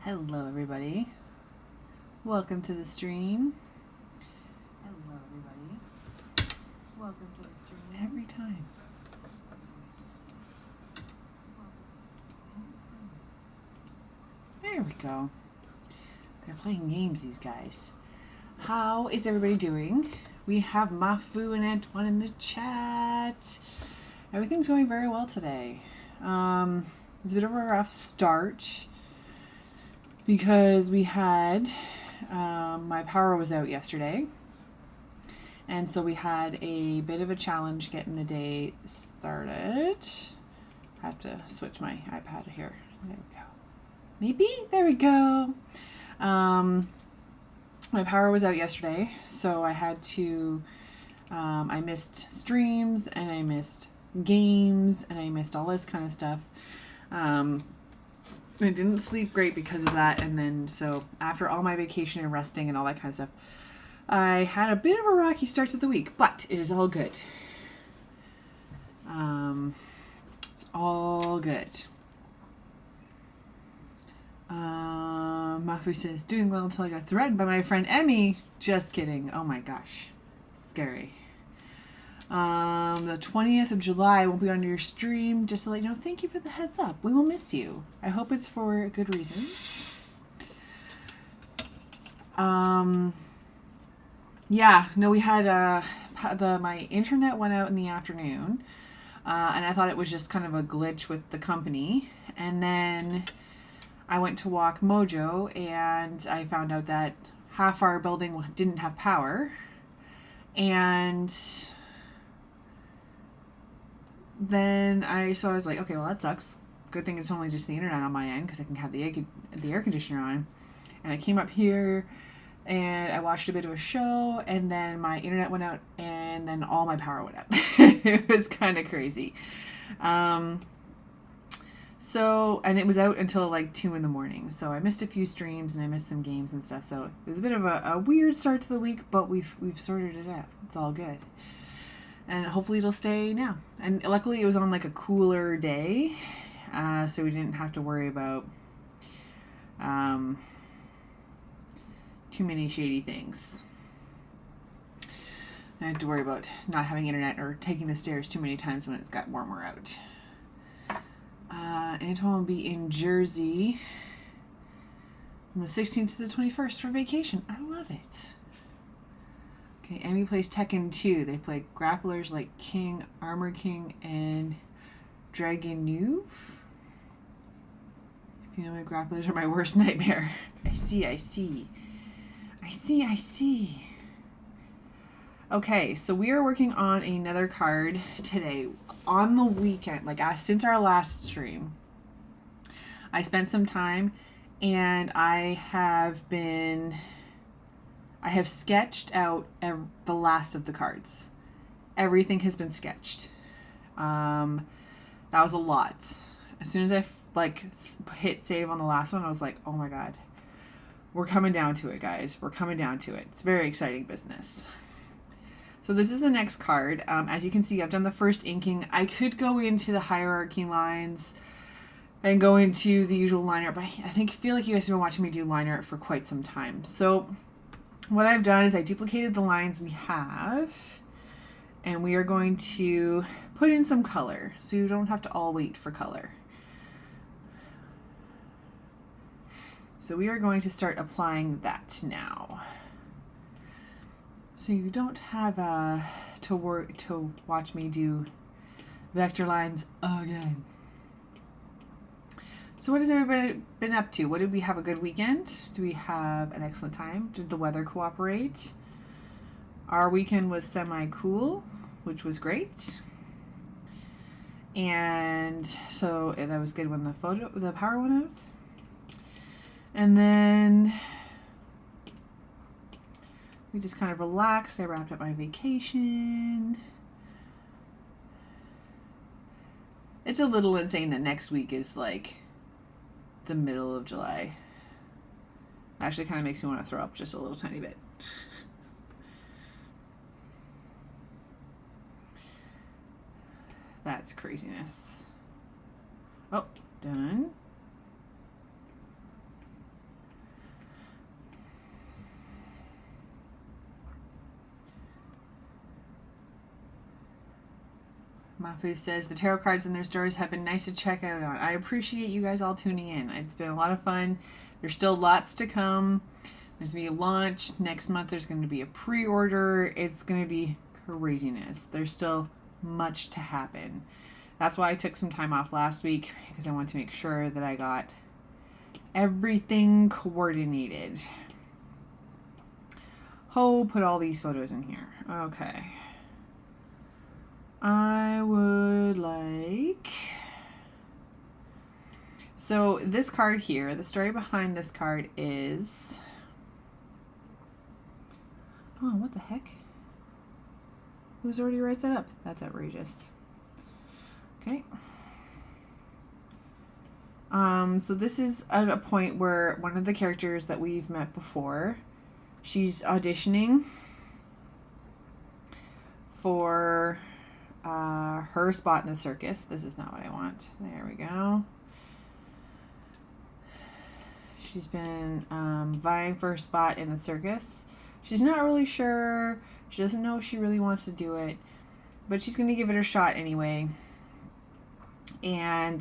Hello, everybody. Welcome to the stream. Hello, everybody. Welcome to the stream. Every time. There we go. They're playing games, these guys. How is everybody doing? We have Mafu and Antoine in the chat. Everything's going very well today. It's a bit of a rough start because we had my power was out yesterday, and so we had a bit of a challenge getting the day started. I have to switch my iPad here. There we go. Maybe there we go. My power was out yesterday, so I had to I missed streams and I missed games and I missed all this kind of stuff. I didn't sleep great because of that, and then so after all my vacation and resting and all that kind of stuff, I had a bit of a rocky start to the week, but it is all good. It's all good. Mafu says, doing well until I got threatened by my friend Emmy. Just kidding. Oh my gosh. Scary. The 20th of July won't be on your stream. Just to let you know, thank you for the heads up. We will miss you. I hope it's for good reasons. Yeah, no, we had my internet went out in the afternoon, and I thought it was just kind of a glitch with the company. And then I went to walk Mojo, and I found out that half our building didn't have power, and then I was like, okay, well, that sucks. Good thing it's only just the internet on my end because I can have the air conditioner on. And I came up here and I watched a bit of a show, and then my internet went out, and then all my power went out. It was kind of crazy. So, and it was out until like 2 a.m. So I missed a few streams and I missed some games and stuff. So it was a bit of a weird start to the week, but we've sorted it out. It's all good. And hopefully it'll stay now. And luckily it was on like a cooler day, so we didn't have to worry about too many shady things. I had to worry about not having internet or taking the stairs too many times when it's got warmer out. Antoine will be in Jersey from the 16th to the 21st for vacation. I love it. Okay, Emmy plays Tekken 2. They play grapplers like King, Armor King, and Dragon Nuve. If you know me, grapplers are my worst nightmare. I see. Okay, so we are working on another card today. On the weekend, since our last stream, I spent some time and I have sketched out the last of the cards. Everything has been sketched. That was a lot. As soon as I hit save on the last one, I was like, oh my god. We're coming down to it, guys. We're coming down to it. It's very exciting business. So this is the next card. As you can see, I've done the first inking. I could go into the hierarchy lines and go into the usual line art, but I feel like you guys have been watching me do line art for quite some time. So what I've done is I duplicated the lines we have, and we are going to put in some color, so you don't have to all wait for color. So we are going to start applying that now. So you don't have to watch me do vector lines again. So what has everybody been up to? What did we have a good weekend? Do we have an excellent time? Did the weather cooperate? Our weekend was semi-cool, which was great. And so that was good when the power went out. And then we just kind of relaxed. I wrapped up my vacation. It's a little insane that next week is like the middle of July. Actually kind of makes me want to throw up just a little tiny bit. That's craziness. Oh, done. Mafu says the tarot cards in their stores have been nice to check out on. I appreciate you guys all tuning in. It's been a lot of fun. There's still lots to come. There's going to be a launch. Next month there's going to be a pre-order. It's going to be craziness. There's still much to happen. That's why I took some time off last week, because I wanted to make sure that I got everything coordinated. Put all these photos in here. Okay. I would like... So this card here, the story behind this card is... Oh, what the heck? Who's already writes that up? That's outrageous. Okay. So this is at a point where one of the characters that we've met before, she's auditioning for her spot in the circus. This is not what I want. There we go. She's been vying for a spot in the circus. She's not really sure. She doesn't know if she really wants to do it, but she's going to give it a shot anyway. And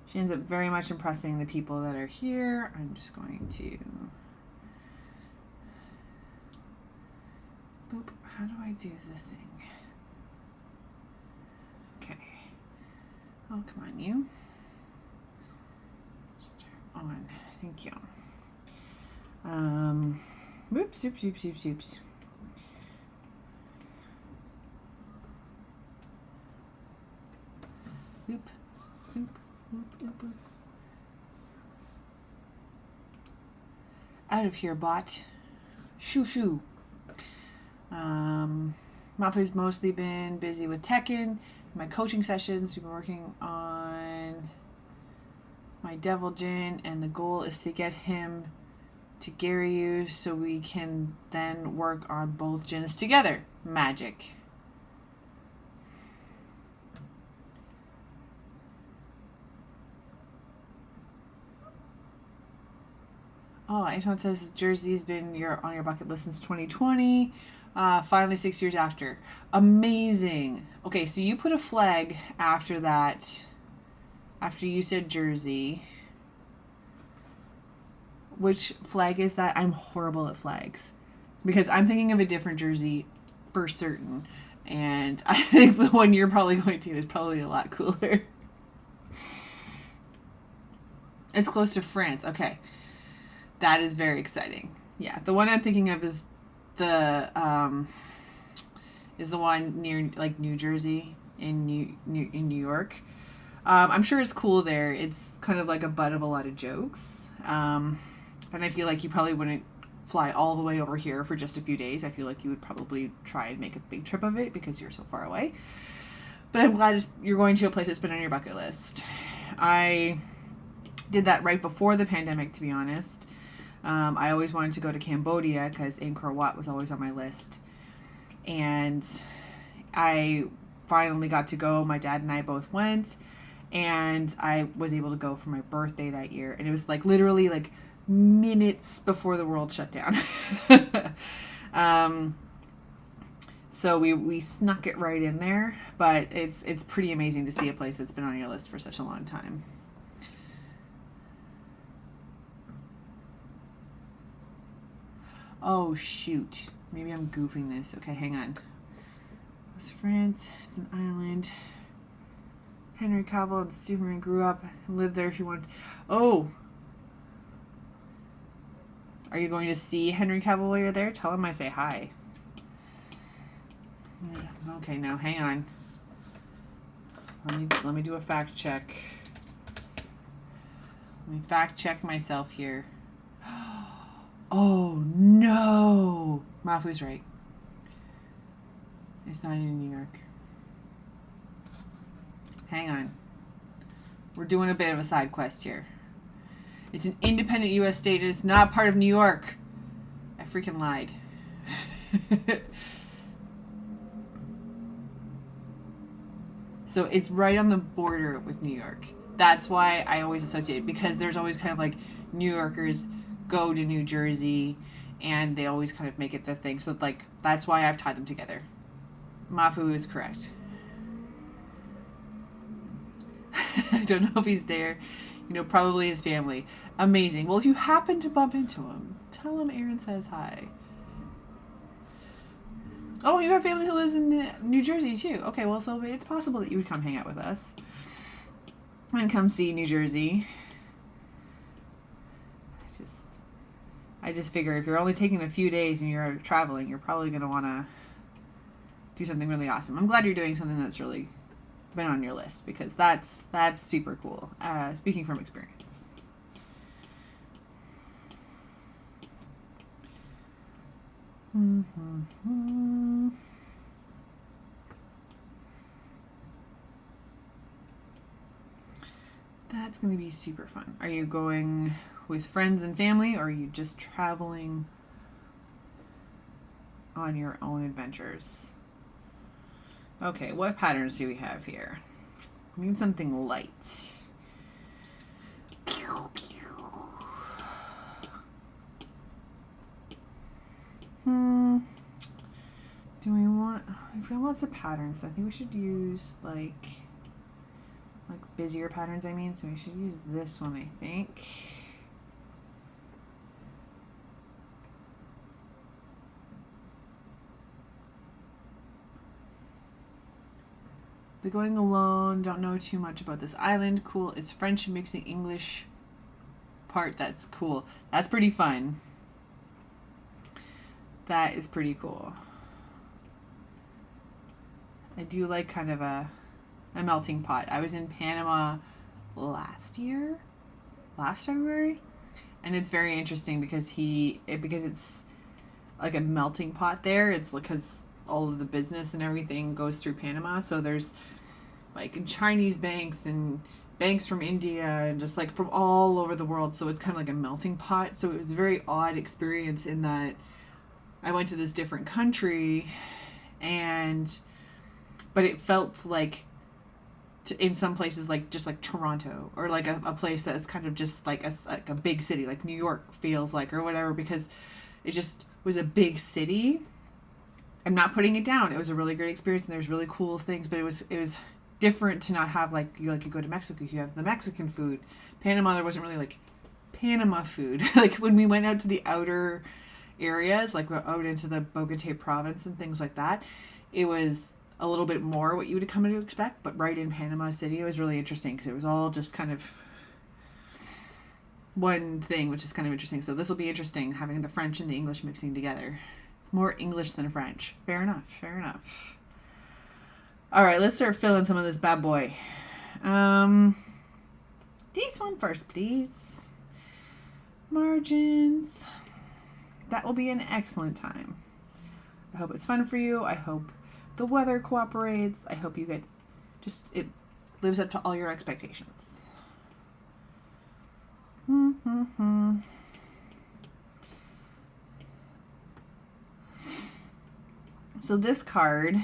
she ends up very much impressing the people that are here. I'm just going to... Boop. How do I do the thing? Okay. Oh, come on, you. Just turn on. Thank you. Whoops, oops, oops, oops, oops. Oop, oop, oop, oop, oop. Out of here, bot. Shoo, shoo. Mafu's mostly been busy with Tekken. My coaching sessions, we've been working on my Devil Jin, and the goal is to get him to Garyu so we can then work on both Jins together. Magic. Oh, Antoine says Jersey's been on your bucket list since 2020. Finally 6 years after. Amazing. Okay, so you put a flag after that, after you said Jersey. Which flag is that? I'm horrible at flags, because I'm thinking of a different Jersey for certain. And I think the one you're probably going to is probably a lot cooler. It's close to France. Okay. That is very exciting. Yeah, the one I'm thinking of is the one near like New Jersey in New York. I'm sure it's cool there. It's kind of like a butt of a lot of jokes. And I feel like you probably wouldn't fly all the way over here for just a few days. I feel like you would probably try and make a big trip of it because you're so far away. But I'm glad you're going to a place that's been on your bucket list. I did that right before the pandemic, to be honest. I always wanted to go to Cambodia because Angkor Wat was always on my list. And I finally got to go. My dad and I both went. And I was able to go for my birthday that year. And it was like literally like minutes before the world shut down. So we snuck it right in there. But it's pretty amazing to see a place that's been on your list for such a long time. Oh, shoot. Maybe I'm goofing this. Okay, hang on. West France. It's an island. Henry Cavill and Superman grew up and lived there if you want. Oh. Are you going to see Henry Cavill while you're there? Tell him I say hi. Okay, now hang on. Let me do a fact check. Let me fact check myself here. Oh, no. Mafu's right. It's not in New York. Hang on. We're doing a bit of a side quest here. It's an independent U.S. state. It's not part of New York. I freaking lied. So it's right on the border with New York. That's why I always associate it, because there's always kind of like New Yorkers go to New Jersey and they always kind of make it the thing. So like that's why I've tied them together. Mafu is correct. I don't know if he's there. You know, probably his family. Amazing. Well, if you happen to bump into him, tell him Aaron says hi. Oh, you have family who lives in New Jersey too. Okay, well, so it's possible that you would come hang out with us and come see New Jersey. I just figure if you're only taking a few days and you're traveling, you're probably going to want to do something really awesome. I'm glad you're doing something that's really been on your list, because that's super cool. Speaking from experience. That's going to be super fun. Are you going with friends and family, or are you just traveling on your own adventures? Okay, what patterns do we have here? We need something light. Do we want... We've got lots of patterns, so I think we should use like busier patterns, I mean. So we should use this one, I think. But going alone, don't know too much about this island. Cool. It's French mixing English part. That's cool. That's pretty fun. That is pretty cool. I do like kind of a melting pot. I was in Panama last February, and it's very interesting because because it's like a melting pot there. It's because all of the business and everything goes through Panama, so there's like Chinese banks and banks from India and just like from all over the world, so it's kind of like a melting pot. So it was a very odd experience in that I went to this different country, but it felt like in some places like just like Toronto, or like a place that's kind of just like a big city, like New York feels like, or whatever, because it just was a big city. I'm not putting it down. It was a really great experience, and there's really cool things, but it was different to not have like you go to Mexico, you have the Mexican food. Panama, there wasn't really like Panama food. Like when we went out to the outer areas, like out into the Bogota province and things like that, it was a little bit more what you would come to expect. But right in Panama City, it was really interesting because it was all just kind of one thing, which is kind of interesting. So this will be interesting, having the French and the English mixing together. It's more English than French. Fair enough. Fair enough. All right, let's start filling some of this bad boy. This one first, please. Margins. That will be an excellent time. I hope it's fun for you. I hope the weather cooperates. I hope you get it lives up to all your expectations. So this card,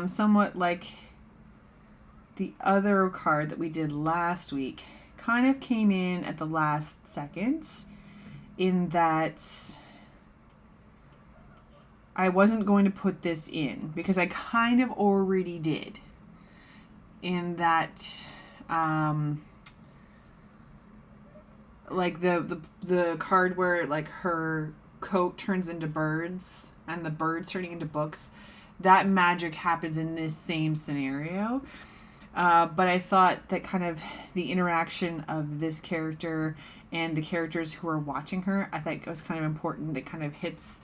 somewhat like the other card that we did last week, kind of came in at the last second, in that I wasn't going to put this in because I kind of already did, in that like the card where like her coat turns into birds and the birds turning into books, that magic happens in this same scenario. But I thought that kind of the interaction of this character and the characters who are watching her, I think it was kind of important. It kind of hits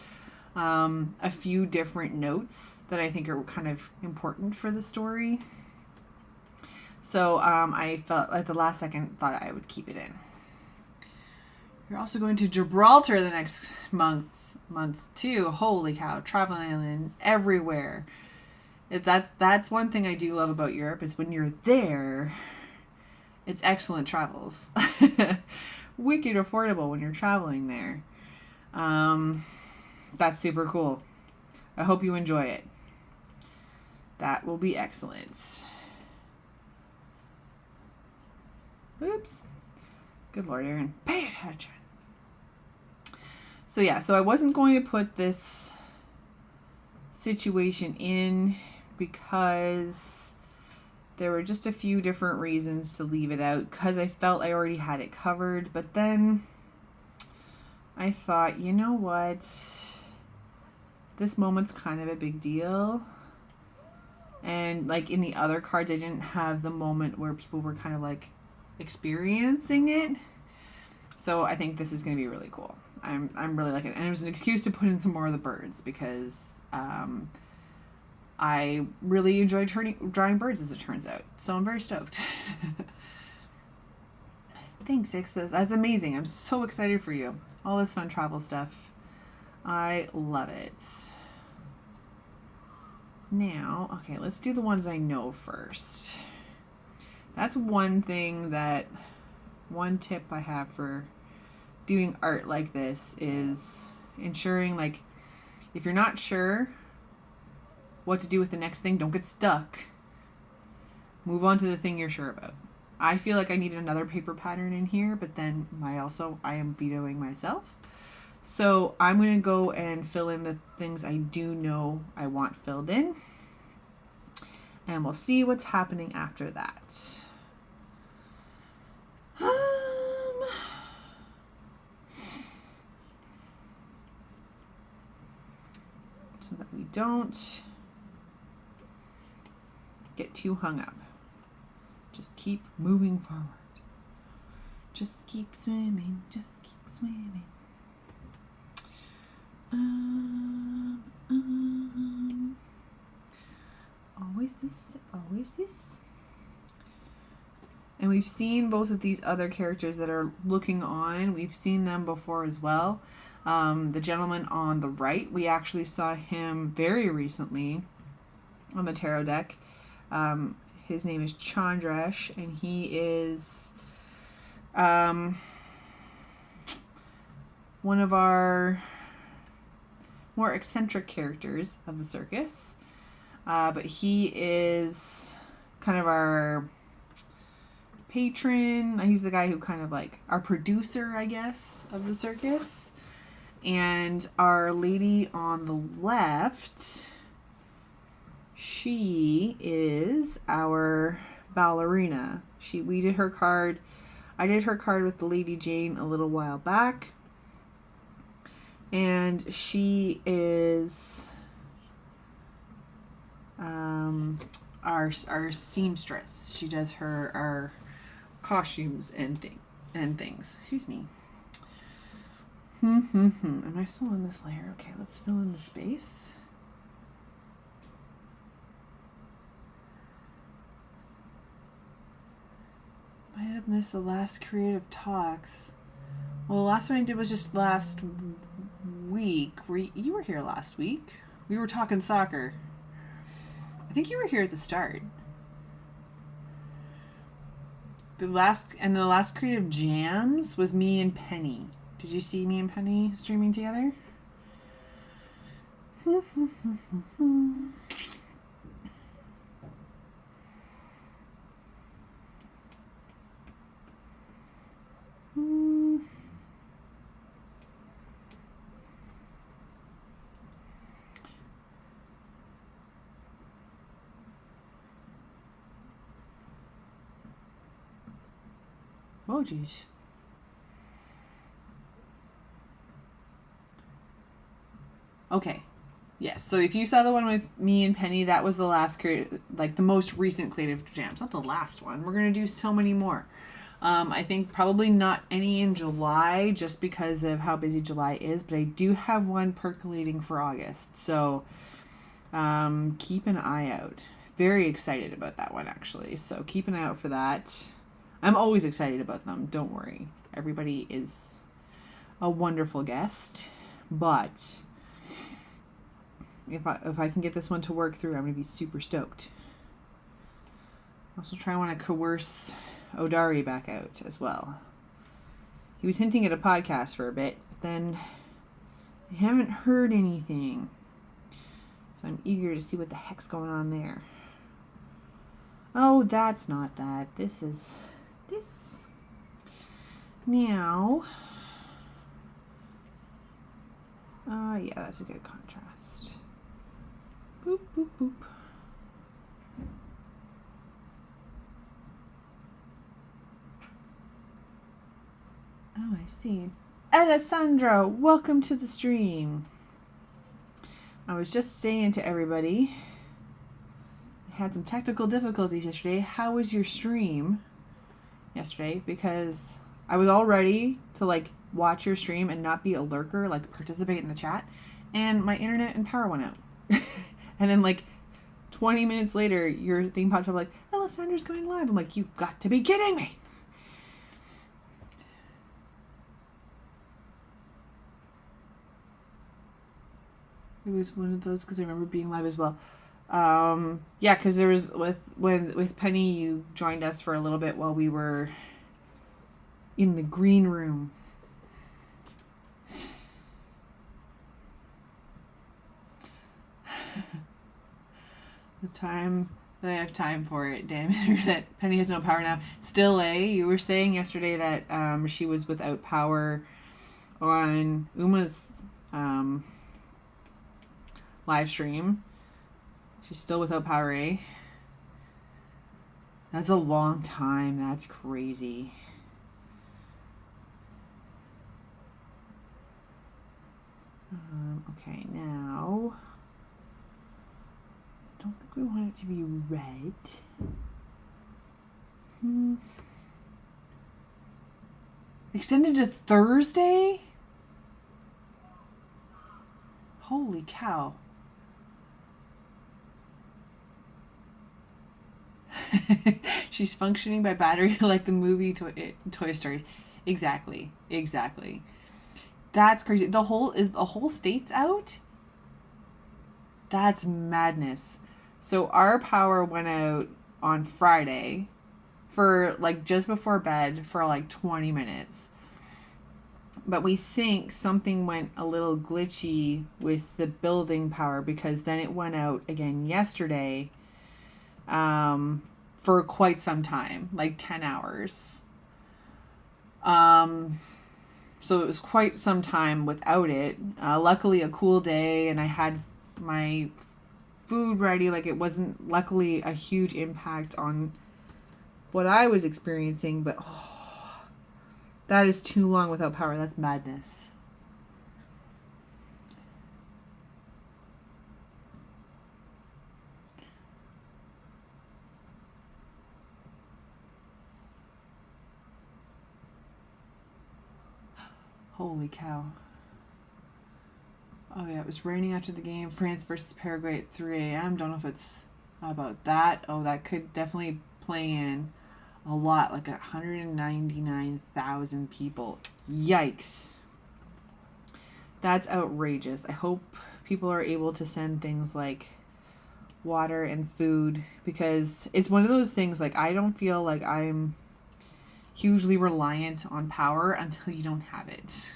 a few different notes that I think are kind of important for the story. So I felt at the last second thought I would keep it in. You're also going to Gibraltar the next months too. Holy cow, traveling everywhere. That's one thing I do love about Europe, is when you're there, it's excellent travels. Wicked affordable when you're traveling there. That's super cool. I hope you enjoy it. That will be excellent. Oops. Good Lord, Aaron. Pay attention. So yeah, so I wasn't going to put this situation in because There were just a few different reasons to leave it out because I felt I already had it covered. But then I thought, you know what? This moment's kind of a big deal. And like in the other cards, I didn't have the moment where people were kind of like experiencing it. So I think this is going to be really cool. I'm really liking it. And it was an excuse to put in some more of the birds because I really enjoyed drawing birds, as it turns out. So I'm very stoked. Thanks, Ix. That's amazing. I'm so excited for you. All this fun travel stuff. I love it. Now, okay, let's do the ones I know first. That's one tip I have for doing art like this is ensuring, like, if you're not sure what to do with the next thing, don't get stuck. Move on to the thing you're sure about. I feel like I need another paper pattern in here, but then I am vetoing myself. So I'm going to go and fill in the things I do know I want filled in. And we'll see what's happening after that. So that we don't get too hung up. Just keep moving forward. Just keep swimming. Just keep swimming. Always this, always this. And we've seen both of these other characters that are looking on. We've seen them before as well. The gentleman on the right, we actually saw him very recently on the tarot deck. His name is Chandrash, and he is one of our more eccentric characters of the circus. But he is kind of our patron. He's the guy who kind of like our producer, I guess, of the circus. And our lady on the left, she is our ballerina. We did her card. I did her card with the Lady Jane a little while back. And she is our seamstress. She does our costumes and things. Excuse me. Am I still in this layer? Okay, let's fill in the space. Might have missed the last creative talks. Well, the last one I did was just last week. You were here last week. We were talking soccer. I think you were here at the start. The last creative jams was me and Penny. Did you see me and Penny streaming together? Oh, geez. Okay. Yes. So if you saw the one with me and Penny, that was the last the most recent creative jams. Not the last one. We're going to do so many more. I think probably not any in July just because of how busy July is, but I do have one percolating for August. So keep an eye out. Very excited about that one, actually. So keep an eye out for that. I'm always excited about them. Don't worry. Everybody is a wonderful guest. But if I can get this one to work through, I'm going to be super stoked. Also want to coerce Odari back out as well. He was hinting at a podcast for a bit, but then I haven't heard anything. So I'm eager to see what the heck's going on there. Oh, that's not that. This is this. Now, yeah, that's a good contrast. Boop, boop, boop. Oh, I see. Alessandro, welcome to the stream. I was just saying to everybody, I had some technical difficulties yesterday. How was your stream yesterday? Because I was all ready to like watch your stream and not be a lurker, like participate in the chat, and my internet and power went out. And then like 20 minutes later, your thing popped up like, Alessandra's going live. I'm like, you've got to be kidding me. It was one of those because I remember being live as well. Yeah, because there was with Penny, you joined us for a little bit while we were in the green room. The time that I have time for it, damn internet. Penny has no power now. Still, you were saying yesterday that she was without power on Uma's live stream. She's still without power, eh? That's a long time. That's crazy. Okay, now I don't think we want it to be red. Extended to Thursday? Holy cow. She's functioning by battery like the movie Toy Story. Exactly. That's crazy. The whole state's out? That's madness. So our power went out on Friday for like just before bed for like 20 minutes. But we think something went a little glitchy with the building power because then it went out again yesterday for quite some time, like 10 hours. So it was quite some time without it. Luckily a cool day and I had my food ready. Like it wasn't luckily a huge impact on what I was experiencing, but that is too long without power. That's madness. Holy cow. Oh yeah, it was raining after the game. France versus Paraguay at 3 a.m. Don't know if it's about that. Oh, that could definitely play in a lot, like 199,000 people. Yikes. That's outrageous. I hope people are able to send things like water and food because it's one of those things like I don't feel like I'm hugely reliant on power until you don't have it.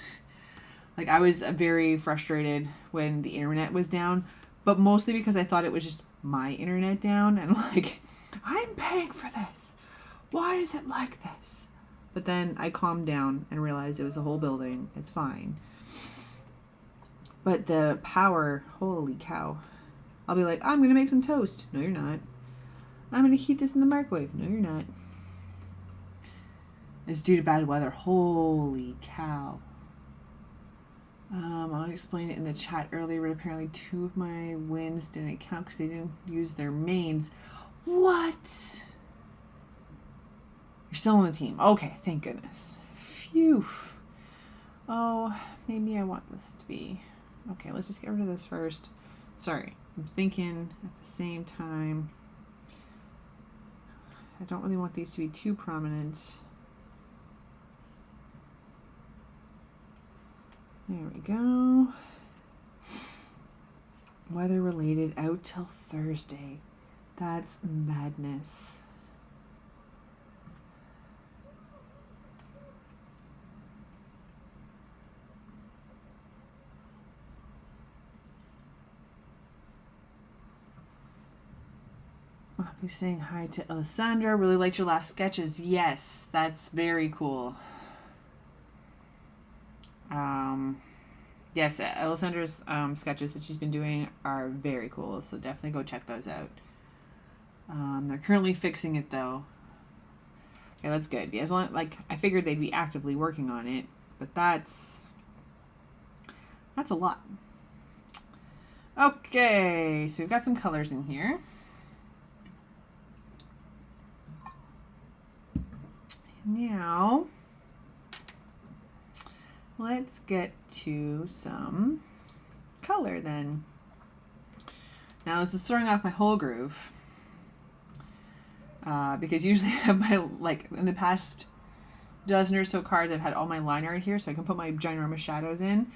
Like I was very frustrated when the internet was down, but mostly because I thought it was just my internet down and like, I'm paying for this. Why is it like this? But then I calmed down and realized it was a whole building. It's fine. But the power, holy cow. I'll be like, I'm going to make some toast. No, you're not. I'm going to heat this in the microwave. No, you're not. It's due to bad weather. Holy cow. I explained it in the chat earlier, but apparently 2 of my wins didn't count because they didn't use their mains. What? You're still on the team. Okay, thank goodness. Phew. Oh, maybe I want this to be... Okay, let's just get rid of this first. Sorry, I'm thinking at the same time. I don't really want these to be too prominent. There we go. Weather related out till Thursday. That's madness. You're saying hi to Alessandra. Really liked your last sketches. Yes, that's very cool. Yes, Alessandra's sketches that she's been doing are very cool, so definitely go check those out. They're currently fixing it though. Okay, that's good. As long like I figured they'd be actively working on it. but that's a lot. Okay, so we've got some colors in here. Now, let's get to some color then. Now this is throwing off my whole groove. Because usually I have my, like, in the past dozen or so cards, I've had all my line art here so I can put my ginormous shadows in.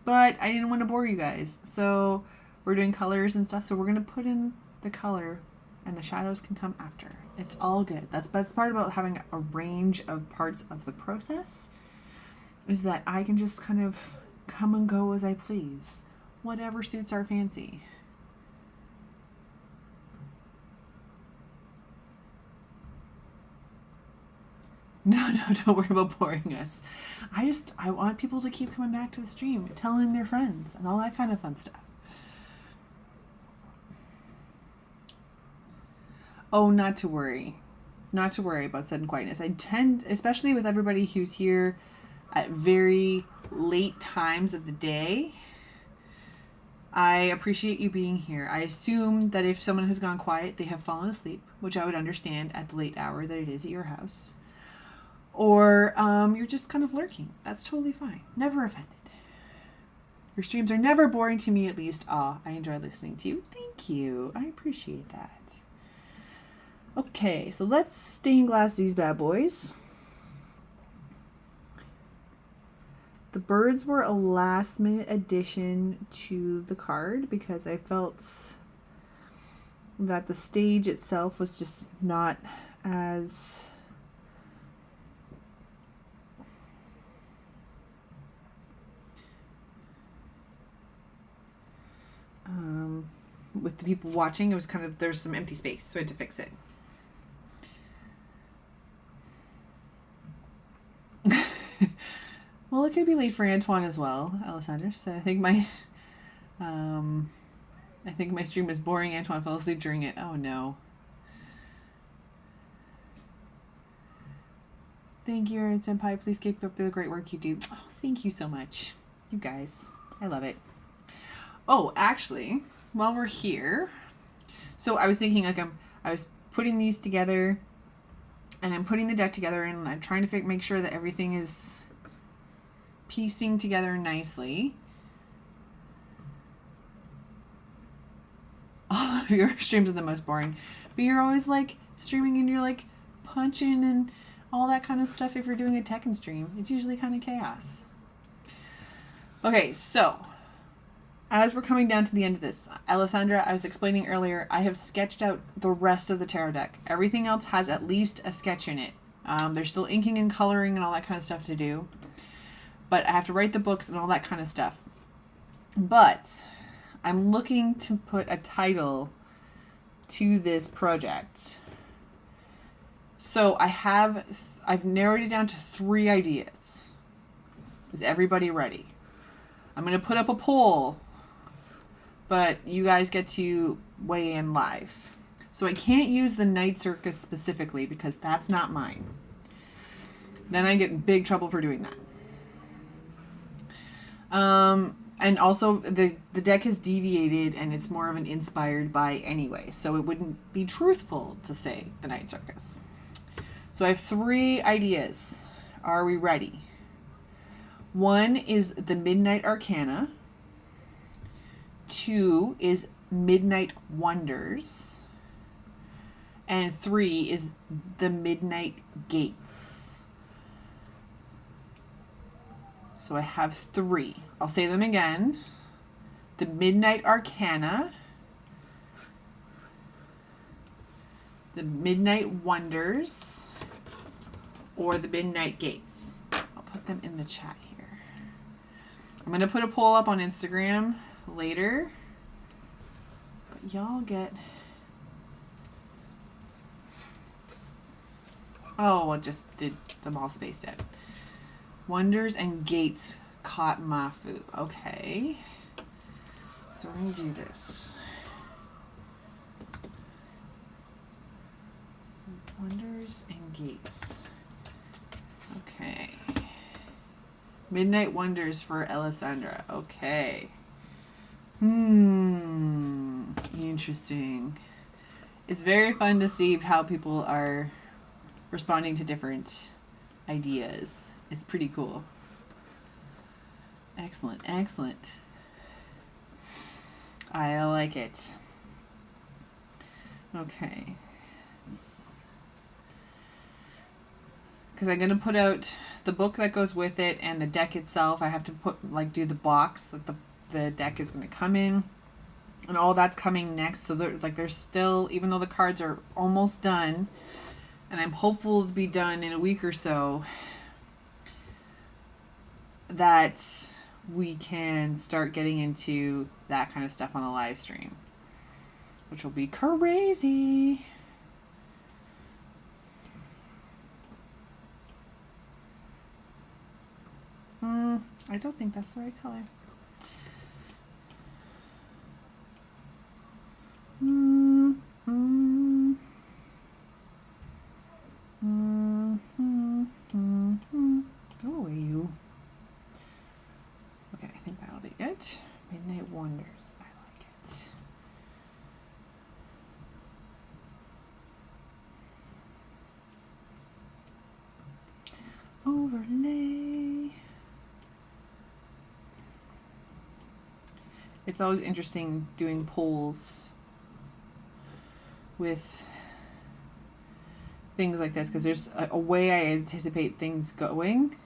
But I didn't want to bore you guys. So we're doing colors and stuff. So we're going to put in the color and the shadows can come after. It's all good. That's part about having a range of parts of the process, is that I can just kind of come and go as I please. Whatever suits our fancy. No, don't worry about boring us. I want people to keep coming back to the stream, telling their friends, and all that kind of fun stuff. Oh, not to worry. Not to worry about sudden quietness. I tend, especially with everybody who's here at very late times of the day, I appreciate you being here. I assume that if someone has gone quiet, they have fallen asleep, which I would understand at the late hour that it is at your house. Or you're just kind of lurking. That's totally fine. Never offended. Your streams are never boring to me, at least. I enjoy listening to you. Thank you. I appreciate that. Okay, so let's stained glass these bad boys. The birds were a last minute addition to the card because I felt that the stage itself was just not as with the people watching, it was kind of, there's some empty space, so I had to fix it. Well, it could be late for Antoine as well, Alessandra. So I think my stream was boring. Antoine fell asleep during it. Oh no. Thank you, Erin Senpai. Please keep up the great work you do. Oh, thank you so much. You guys. I love it. Oh, actually, while we're here, so I was thinking, like, I was putting these together, and I'm putting the deck together, and I'm trying to make sure that everything is piecing together nicely. All of your streams are the most boring, but you're always like streaming and you're like punching and all that kind of stuff. If you're doing a Tekken stream, it's usually kind of chaos. Okay, so as we're coming down to the end of this, Alessandra, I was explaining earlier, I have sketched out the rest of the tarot deck. Everything else has at least a sketch in it. There's still inking and coloring and all that kind of stuff to do. But I have to write the books and all that kind of stuff. But I'm looking to put a title to this project. So I've narrowed it down to 3 ideas. Is everybody ready? I'm going to put up a poll, but you guys get to weigh in live. So I can't use the Night Circus specifically because that's not mine. Then I get in big trouble for doing that. And also the deck has deviated and it's more of an inspired by anyway, so it wouldn't be truthful to say the Night Circus. So I have 3 ideas. Are we ready? 1 is the Midnight Arcana. 2 is Midnight Wonders. And 3 is the Midnight Gates. So I have 3. I'll say them again. The Midnight Arcana, the Midnight Wonders, or the Midnight Gates. I'll put them in the chat here. I'm going to put a poll up on Instagram later. But y'all get... Oh, I just did them all spaced out. Wonders and Gates caught Mafu. Okay. So we're going to do this. Wonders and Gates. Okay. Midnight Wonders for Alessandra. Okay. Interesting. It's very fun to see how people are responding to different ideas. It's pretty cool. Excellent, excellent. I like it. Okay. Because I'm going to put out the book that goes with it and the deck itself. I have to do the box that the deck is going to come in. And all that's coming next. So there's still, even though the cards are almost done, and I'm hopeful to be done in a week or so, that we can start getting into that kind of stuff on the live stream, which will be crazy. I don't think that's the right color. Go away, you. Okay, I think that'll be it. Midnight Wonders. I like it. Overlay. It's always interesting doing polls with things like this because there's a way I anticipate things going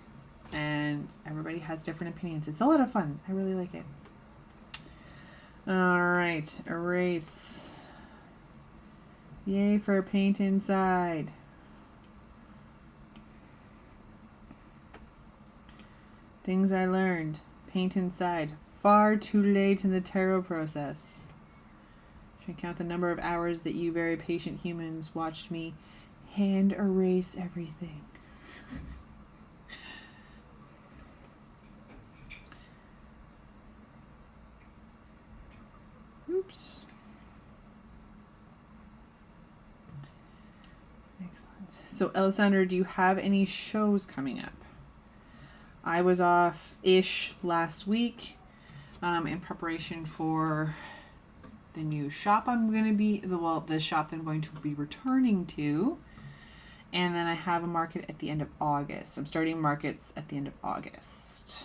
and everybody has different opinions. It's a lot of fun. I really like it. All right, erase. Yay for paint inside. Things I learned. Paint inside. Far too late in the tarot process. Should count the number of hours that you very patient humans watched me hand erase everything. Oops. Excellent. So, Alessandra, do you have any shows coming up? I was off-ish last week in preparation for the new shop I'm going to be, the shop that I'm going to be returning to. And then I have a market at the end of August. I'm starting markets at the end of August.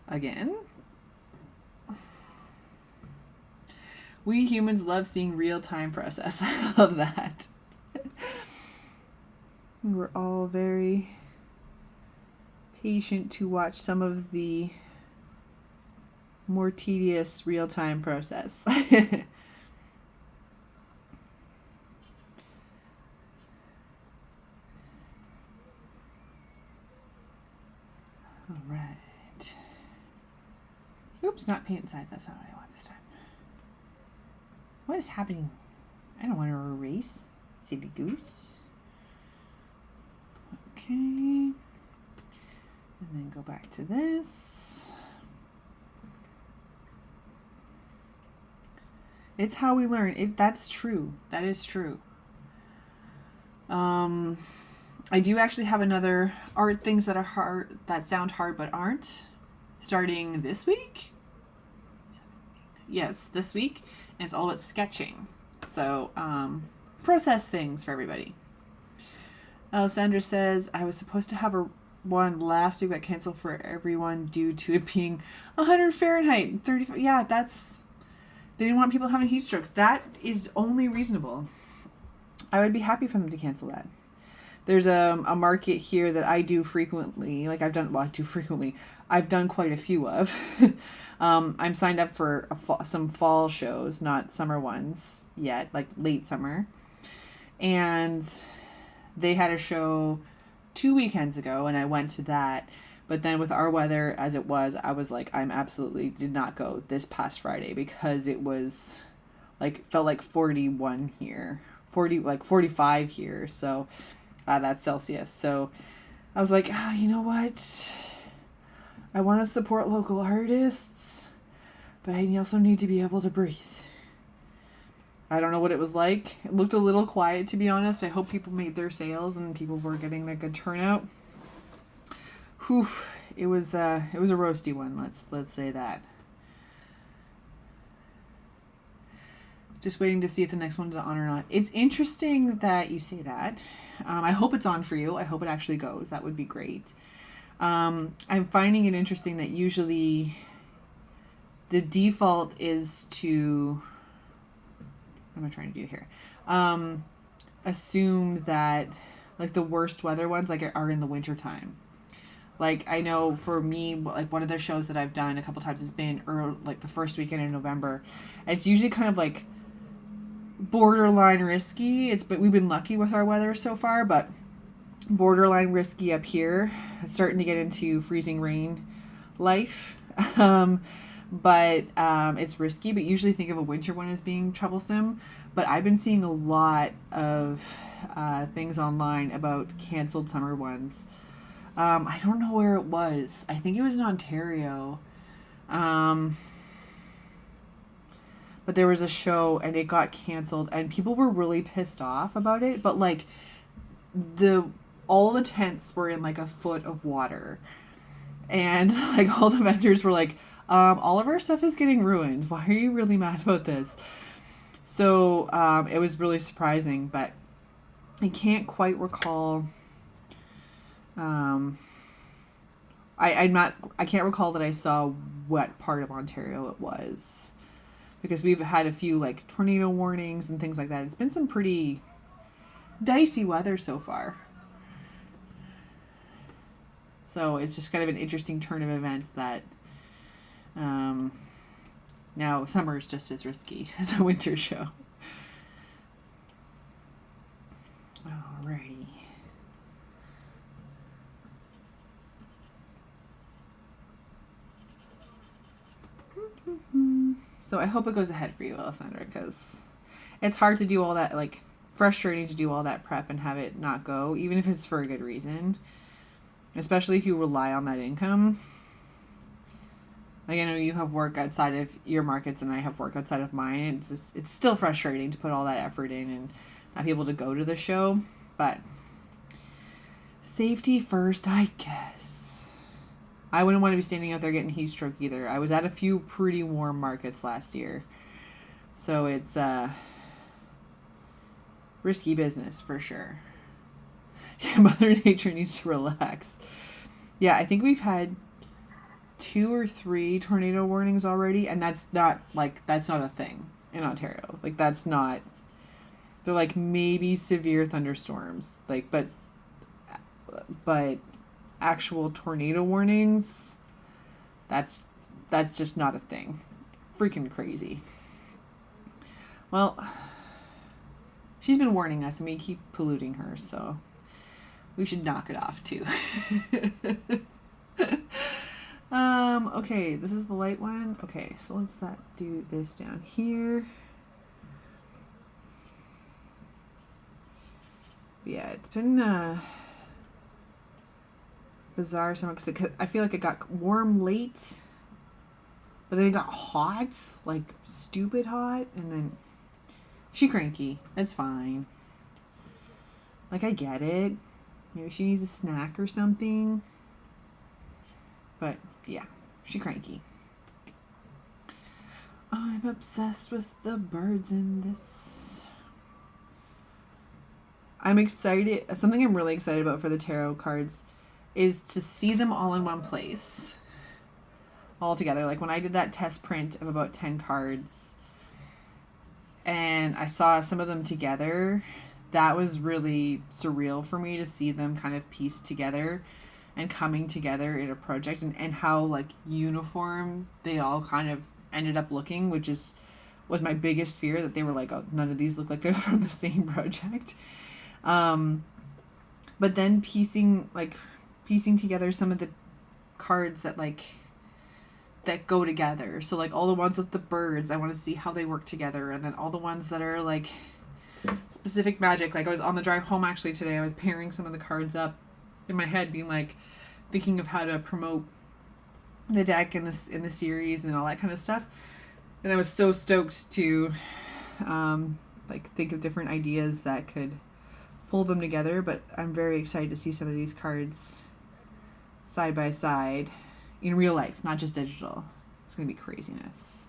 Again. We humans love seeing real-time process. I love that. We're all very patient to watch some of the more tedious real-time process. All right. Oops, not paint inside. That's not what I want this time. What is happening? I don't want to erase. Silly goose. Okay. And then go back to this. It's how we learn. That's true. That is true. I do actually have another art things that are hard, that sound hard but aren't, starting this week. Yes, this week. And it's all about sketching. So, process things for everybody. Alessandra says, I was supposed to have one last week that canceled for everyone due to it being 100 Fahrenheit, 35. Yeah, they didn't want people having heat strokes. That is only reasonable. I would be happy for them to cancel that. There's a market here that I do frequently. I've done quite a few of. I'm signed up for some fall shows, not summer ones yet, like late summer. And they had a show 2 weekends ago, and I went to that. But then with our weather as it was, I was like, I'm absolutely did not go this past Friday because it was felt like 41 here, 45 here. So that's Celsius. So I was like, you know what? I want to support local artists, but I also need to be able to breathe. I don't know what it was like. It looked a little quiet, to be honest. I hope people made their sales and people were getting a good turnout. Whew. it was a roasty one. Let's say that. Just waiting to see if the next one's on or not. It's interesting that you say that. I hope it's on for you. I hope it actually goes. That would be great. I'm finding it interesting that usually the default is to, what am I trying to do here? Assume that like the worst weather ones like are in the winter time. Like I know for me, like one of the shows that I've done a couple times has been early, like the first weekend in November. And it's usually kind of like borderline risky. But we've been lucky with our weather so far, but borderline risky up here. It's starting to get into freezing rain life. But it's risky, but usually think of a winter one as being troublesome. But I've been seeing a lot of things online about canceled summer ones. I don't know where it was. I think it was in Ontario. But there was a show and it got canceled and people were really pissed off about it. But like all the tents were in like a foot of water. And like all the vendors were like, all of our stuff is getting ruined. Why are you really mad about this? So it was really surprising, but I can't quite recall. I can't recall that I saw what part of Ontario it was, because we've had a few like tornado warnings and things like that. It's been some pretty dicey weather so far. So it's just kind of an interesting turn of events that now summer is just as risky as a winter show. Alrighty. So I hope it goes ahead for you, Alessandra, because it's hard to do all that, like frustrating to do all that prep and have it not go, even if it's for a good reason, especially if you rely on that income. Like I know you have work outside of your markets and I have work outside of mine. It's still frustrating to put all that effort in and not be able to go to the show, but safety first, I guess. I wouldn't want to be standing out there getting heat stroke either. I was at a few pretty warm markets last year. So it's risky business for sure. Yeah, Mother Nature needs to relax. Yeah, I think we've had 2 or 3 tornado warnings already, and that's not a thing in Ontario. Like that's not, they're like maybe severe thunderstorms, like but actual tornado warnings, that's just not a thing. Freaking crazy. Well, she's been warning us and we keep polluting her, so we should knock it off too. Okay, this is the light one. Okay, so let's do this down here. Yeah, it's been bizarre summer because I feel like it got warm late, but then it got hot, like stupid hot, and then she cranky. It's fine. Like I get it. Maybe she needs a snack or something. But yeah, she cranky. I'm obsessed with the birds in this. I'm excited. Something I'm really excited about for the tarot cards is to see them all in one place. All together. Like when I did that test print of about 10 cards and I saw some of them together, that was really surreal for me to see them kind of pieced together and coming together in a project, and how like uniform they all kind of ended up looking, which was my biggest fear, that they were like, oh, none of these look like they're from the same project. But then piecing together some of the cards that go together. So like all the ones with the birds, I want to see how they work together, and then all the ones that are like specific magic. Like I was on the drive home actually today, I was pairing some of the cards up in my head, being like thinking of how to promote the deck in the series and all that kind of stuff. And I was so stoked to think of different ideas that could pull them together. But I'm very excited to see some of these cards side by side in real life, not just digital. It's going to be craziness.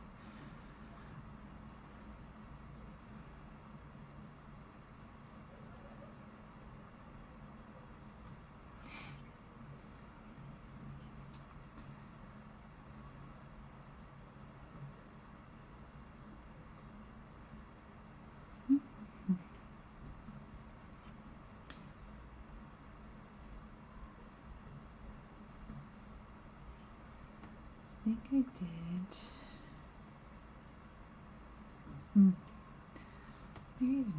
I think I did. Maybe I didn't.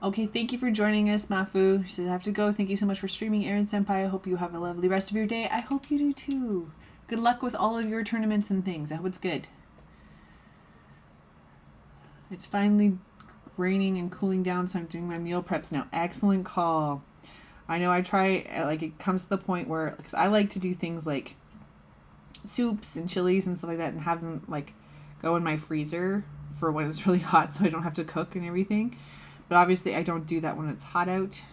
Okay, thank you for joining us, Mafu. She says, I have to go. Thank you so much for streaming, Erin Senpai. I hope you have a lovely rest of your day. I hope you do too. Good luck with all of your tournaments and things. I hope it's good. It's finally raining and cooling down, so I'm doing my meal preps now. Excellent call. I know I try, like, it comes to the point where, because I like to do things like soups and chilies and stuff like that and have them, like, go in my freezer for when it's really hot so I don't have to cook and everything. But obviously I don't do that when it's hot out.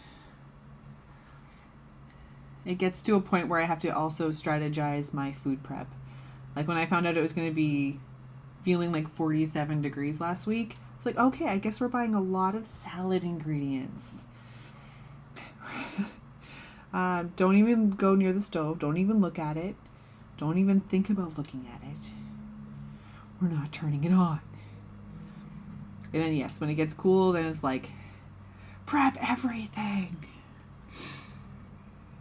It gets to a point where I have to also strategize my food prep. Like, when I found out it was going to be feeling like 47 degrees last week, it's like, okay, I guess we're buying a lot of salad ingredients. Don't even go near the stove. Don't even look at it. Don't even think about looking at it. We're not turning it on. And then, yes, when it gets cool, then it's like, prep everything.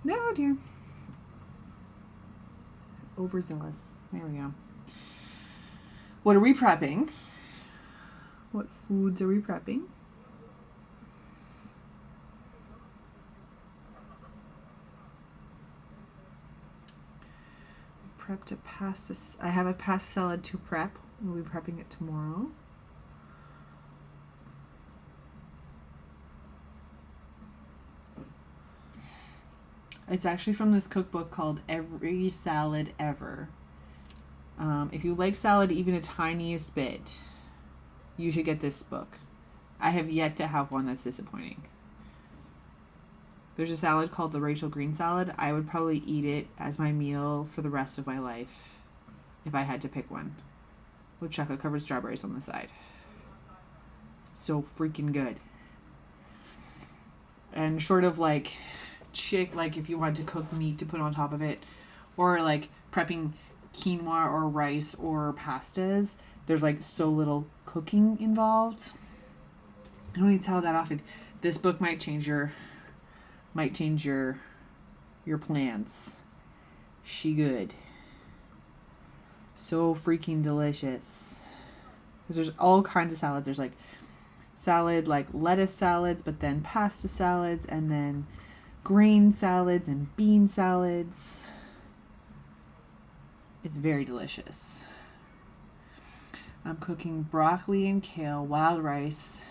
No, dear. Overzealous. There we go. What are we prepping? What foods are we prepping? Prepped a pasta. I have a pasta salad to prep. We'll be prepping it tomorrow. It's actually from this cookbook called Every Salad Ever. If you like salad even a tiniest bit, you should get this book. I have yet to have one that's disappointing. There's a salad called the Rachel Green salad. I would probably eat it as my meal for the rest of my life if I had to pick one, with chocolate covered strawberries on the side. It's so freaking good. And short of like like if you wanted to cook meat to put on top of it, or like prepping quinoa or rice or pastas, there's like so little cooking involved. I don't need to tell that often. This book might change your plans. She good. So freaking delicious. Because there's all kinds of salads. There's like salad, like lettuce salads, but then pasta salads, and then grain salads and bean salads. It's very delicious. I'm cooking broccoli and kale, wild rice,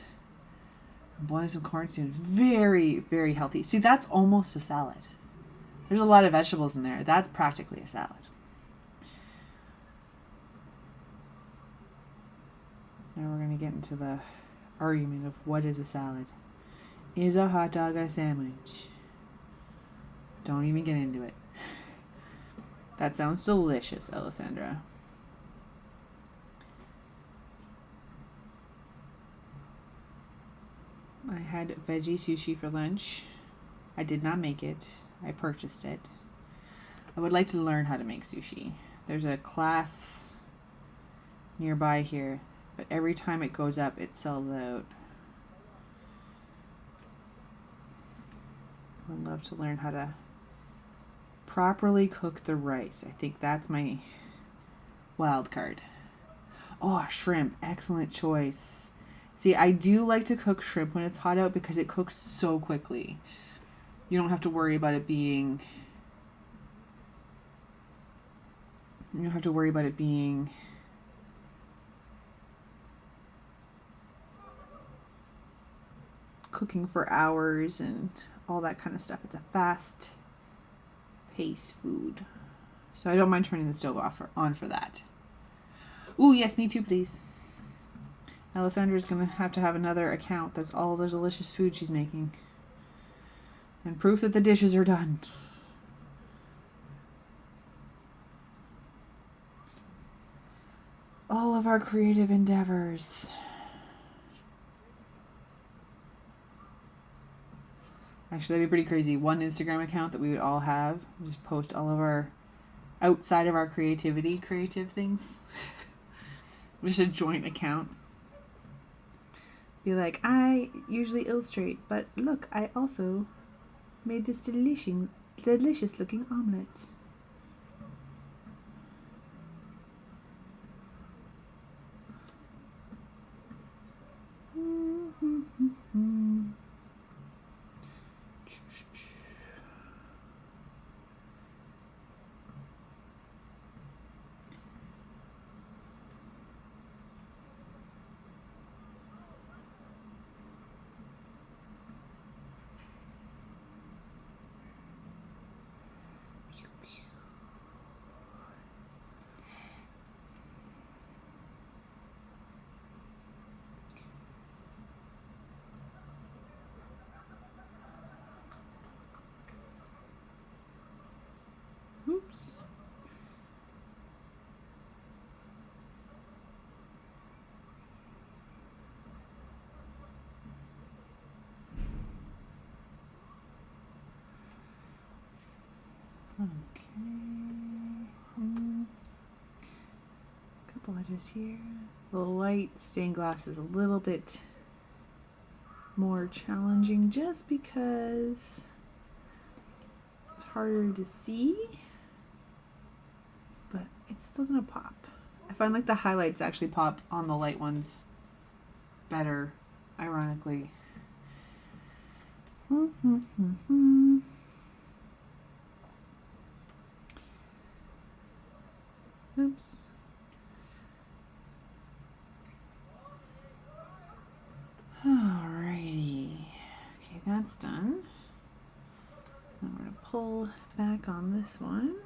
and boiling some corn soon. Very, very healthy. See, that's almost a salad. There's a lot of vegetables in there. That's practically a salad. Now we're going to get into the argument of what is a salad. Is a hot dog a sandwich? Don't even get into it. That sounds delicious, Alessandra. I had veggie sushi for lunch. I did not make it. I purchased it. I would like to learn how to make sushi. There's a class nearby here, but every time it goes up, it sells out. I would love to learn how to properly cook the rice. I think that's my wild card. Oh, shrimp. Excellent choice. See, I do like to cook shrimp when it's hot out because it cooks so quickly. You don't have to worry about it being... You don't have to worry about it being... cooking for hours and all that kind of stuff. It's a fast pace food. So I don't mind turning the stove on for that. Ooh, yes, me too, please. Alessandra's gonna have to have another account that's all the delicious food she's making. And proof that the dishes are done. All of our creative endeavors. Actually, that'd be pretty crazy. One Instagram account that we would all have. We just post all of our outside of our creativity, creative things. Just a joint account. Be like, I usually illustrate, but look, I also made this delicious looking omelet. Oops. Okay. Couple edges here. The light stained glass is a little bit more challenging just because it's harder to see, but it's still gonna pop. I find like the highlights actually pop on the light ones better, ironically. Oops. Alrighty. Okay, that's done. Now we're going to pull back on this one.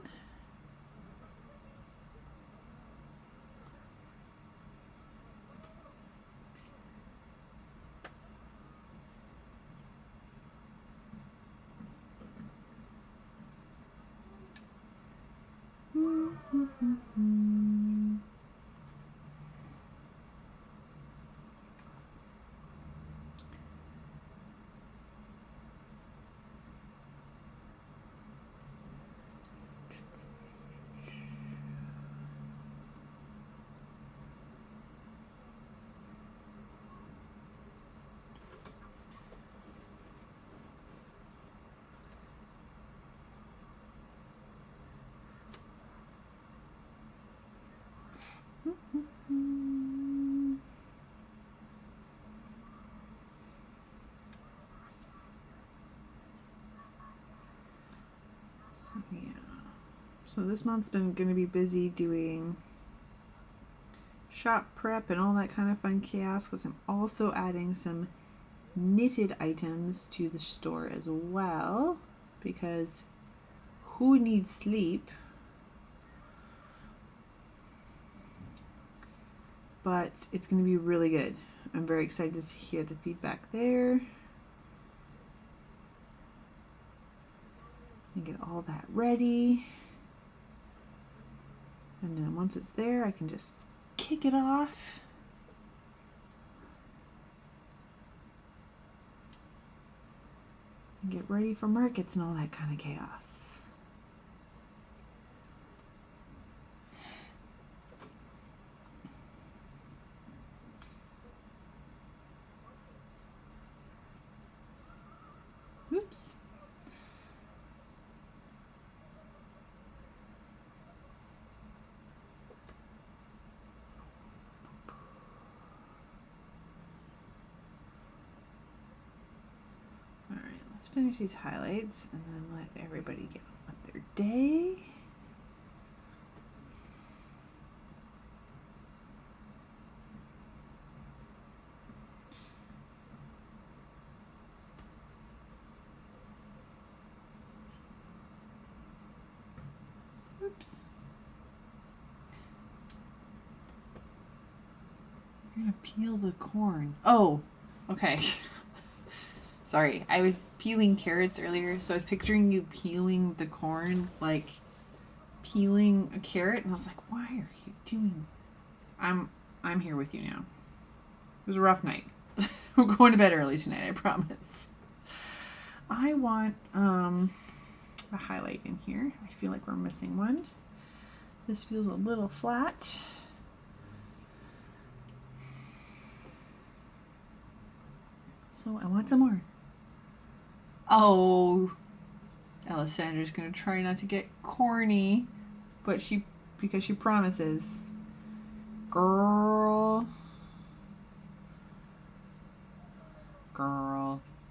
So yeah. So this month's been going to be busy doing shop prep and all that kind of fun chaos because I'm also adding some knitted items to the store as well because who needs sleep? But it's going to be really good. I'm very excited to hear the feedback there. And get all that ready. And then once it's there, I can just kick it off. And get ready for markets and all that kind of chaos. Oops. All right, let's finish these highlights and then let everybody get on with their day. Oops. You're gonna peel the corn. Oh, okay. Sorry, I was peeling carrots earlier, so I was picturing you peeling the corn, like peeling a carrot, and I was like, why are you doing? I'm here with you now. It was a rough night. We're going to bed early tonight, I promise. I want a highlight in here. I feel like we're missing one. This feels a little flat. So I want some more. Oh, Alessandra's gonna try not to get corny, but because she promises. Girl,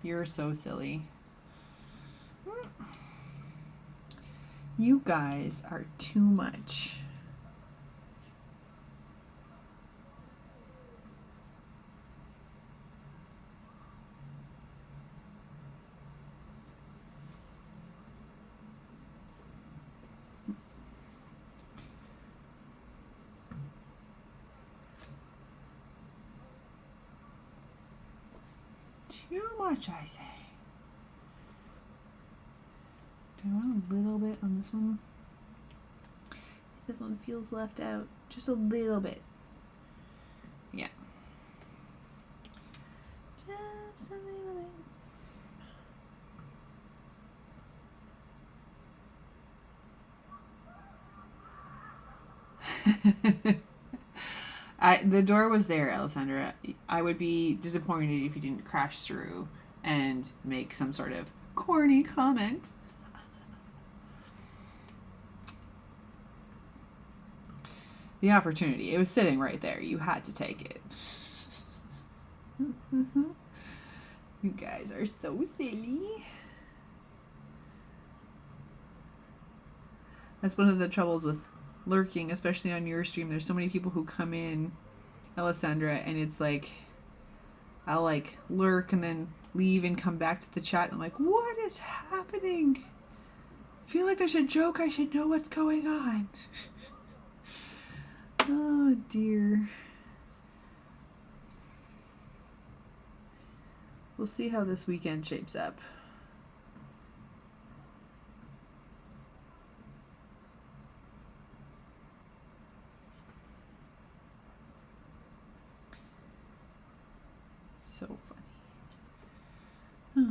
you're so silly. You guys are too much. Too much, I say. Do I want a little bit on this one? This one feels left out just a little bit. Yeah. Just a little bit. The door was there, Alessandra. I would be disappointed if you didn't crash through and make some sort of corny comment. The opportunity. It was sitting right there. You had to take it. You guys are so silly. That's one of the troubles with lurking, especially on your stream. There's so many people who come in, Alessandra, and it's like I'll like lurk and then leave and come back to the chat and I'm like, what is happening? I feel like there's a joke. I should know what's going on. Oh dear. We'll see how this weekend shapes up. So funny.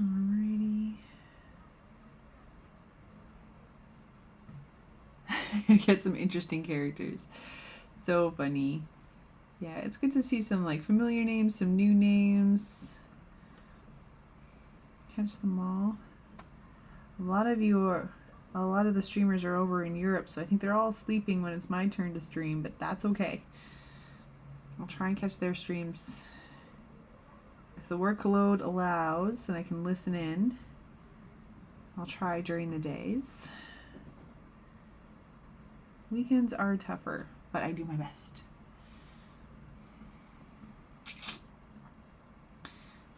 Alrighty. Get some interesting characters. So funny. Yeah, it's good to see some like familiar names, some new names. Catch them all. A lot of the streamers are over in Europe, so I think they're all sleeping when it's my turn to stream, but that's okay. I'll try and catch their streams. If the workload allows and I can listen in, I'll try during the days. Weekends are tougher, but I do my best.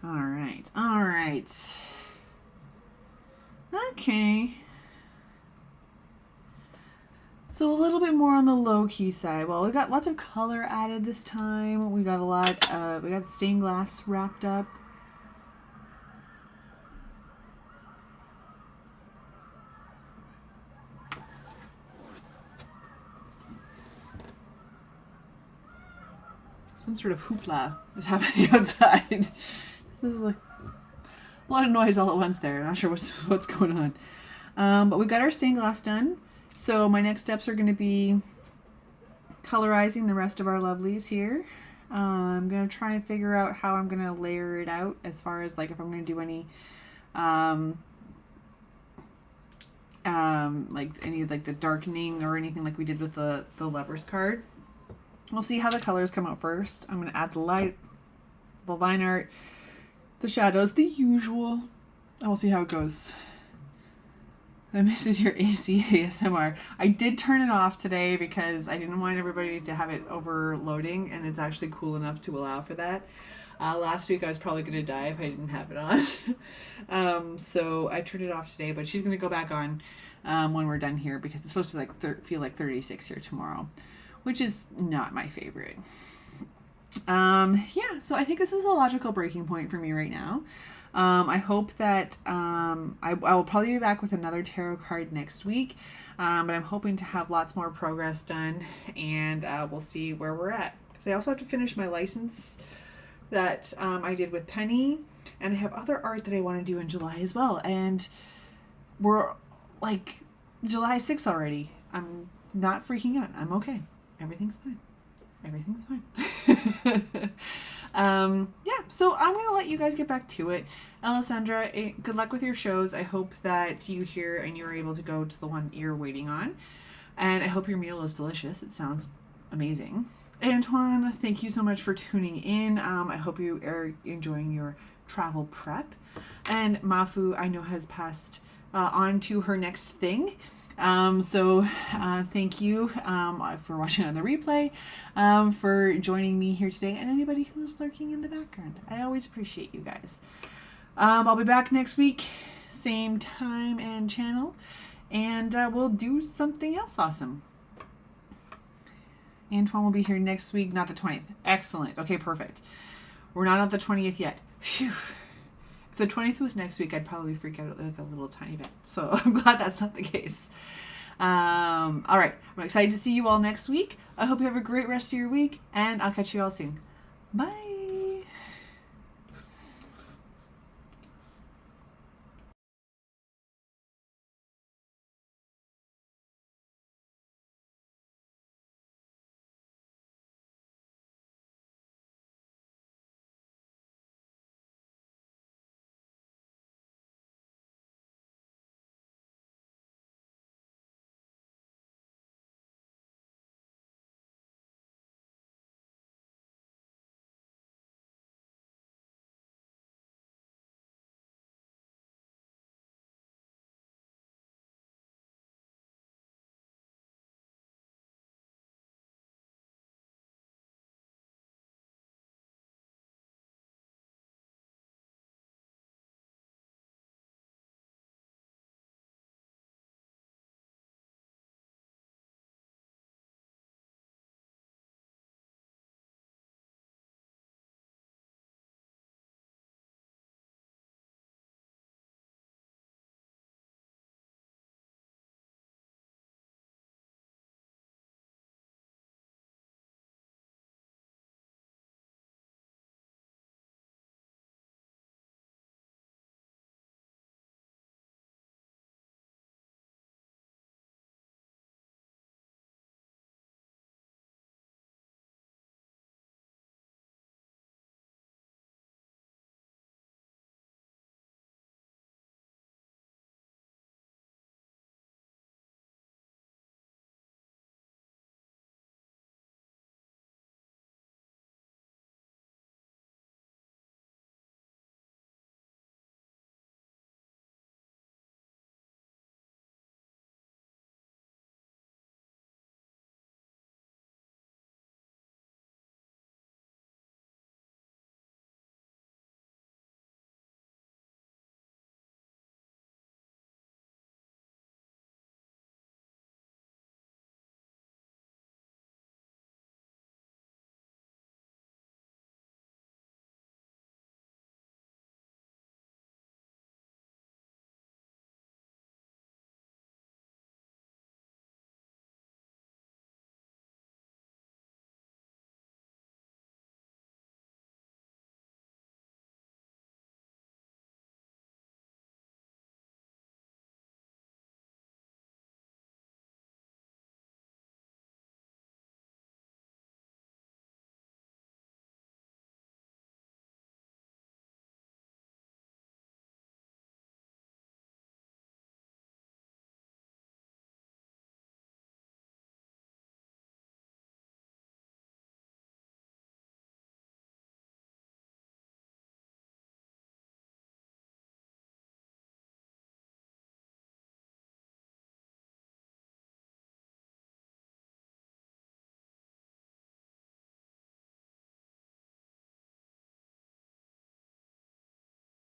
All right. Okay. So a little bit more on the low-key side. Well, we got lots of color added this time. We got we got stained glass wrapped up. Some sort of hoopla is happening outside. This is like a lot of noise all at once there. I'm not sure what's going on. But we got our stained glass done. So my next steps are going to be colorizing the rest of our lovelies here. I'm going to try and figure out how I'm going to layer it out as far as like if I'm going to do any like any like the darkening or anything like we did with the lovers card. We'll see how the colors come out first. I'm going to add the light, the line art, the shadows, the usual. And we'll see how it goes. I misses your AC ASMR. I did turn it off today because I didn't want everybody to have it overloading, and it's actually cool enough to allow for that. Last week I was probably going to die if I didn't have it on. So I turned it off today, but she's going to go back on when we're done here because it's supposed to like feel like 36 here tomorrow, which is not my favorite. Yeah, so I think this is a logical breaking point for me right now. I hope that I will probably be back with another tarot card next week, but I'm hoping to have lots more progress done, and we'll see where we're at. Because I also have to finish my license that I did with Penny, and I have other art that I want to do in July as well. And we're like July 6th already. I'm not freaking out. I'm okay. Everything's fine. Everything's fine. Yeah, so I'm going to let you guys get back to it. Alessandra, good luck with your shows. I hope that you hear and you're able to go to the one you're waiting on. And I hope your meal is delicious. It sounds amazing. Antoine, thank you so much for tuning in. I hope you are enjoying your travel prep. And Mafu, I know, has passed on to her next thing. So thank you for watching on the replay, for joining me here today, and anybody who's lurking in the background. I always appreciate you guys. I'll be back next week, same time and channel, and we'll do something else awesome. Antoine will be here next week, not the 20th. Excellent. Okay, perfect. We're not on the 20th yet. Phew. If the 20th was next week, I'd probably freak out like a little tiny bit. So I'm glad that's not the case. All right. I'm excited to see you all next week. I hope you have a great rest of your week, and I'll catch you all soon. Bye.